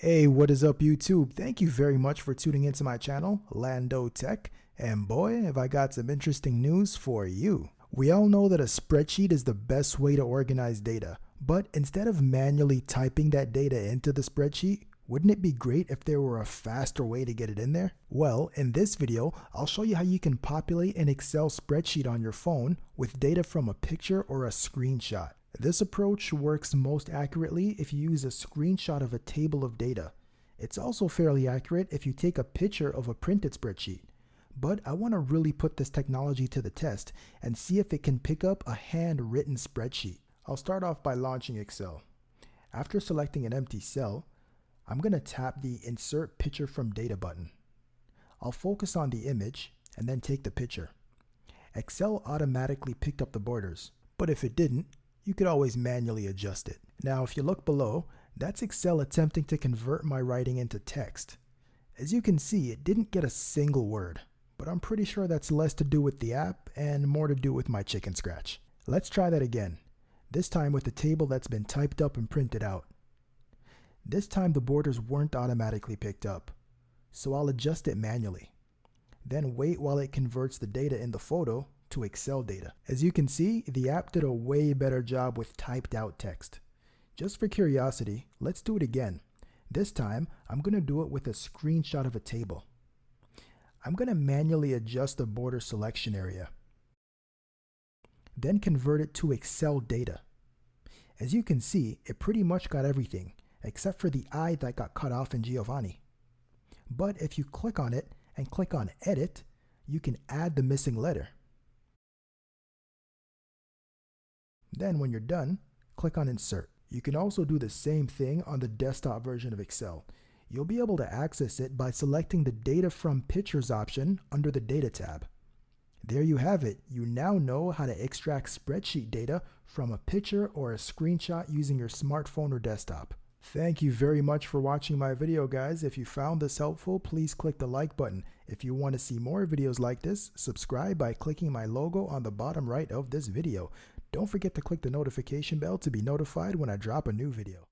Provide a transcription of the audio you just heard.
Hey, what is up, YouTube? Thank you very much for tuning into my channel, Lando Tech, and boy, have I got some interesting news for you. We all know that a spreadsheet is the best way to organize data, but instead of manually typing that data into the spreadsheet, wouldn't it be great if there were a faster way to get it in there? Well, in this video, I'll show you how you can populate an Excel spreadsheet on your phone with data from a picture or a screenshot. This approach works most accurately if you use a screenshot of a table of data. It's also fairly accurate if you take a picture of a printed spreadsheet. But I want to really put this technology to the test and see if it can pick up a handwritten spreadsheet. I'll start off by launching Excel. After selecting an empty cell, I'm going to tap the Insert Picture from Data button. I'll focus on the image and then take the picture. Excel automatically picked up the borders, but if it didn't, you could always manually adjust it. Now, if you look below, that's Excel attempting to convert my writing into text. As you can see, it didn't get a single word, but I'm pretty sure that's less to do with the app and more to do with my chicken scratch. Let's try that again, this time with a table that's been typed up and printed out. This time the borders weren't automatically picked up, so I'll adjust it manually. Then wait while it converts the data in the photo to Excel data. As you can see, the app did a way better job with typed out text. Just for curiosity, let's do it again. This time, I'm going to do it with a screenshot of a table. I'm going to manually adjust the border selection area, then convert it to Excel data. As you can see, it pretty much got everything, except for the I that got cut off in Giovanni. But if you click on it and click on Edit, you can add the missing letter. Then when you're done, click on Insert. You can also do the same thing on the desktop version of Excel. You'll be able to access it by selecting the Data from Pictures option under the Data tab. There you have it. You now know how to extract spreadsheet data from a picture or a screenshot using your smartphone or desktop. Thank you very much for watching my video, guys. If you found this helpful, please click the like button. If you want to see more videos like this, subscribe by clicking my logo on the bottom right of this video. Don't forget to click the notification bell to be notified when I drop a new video.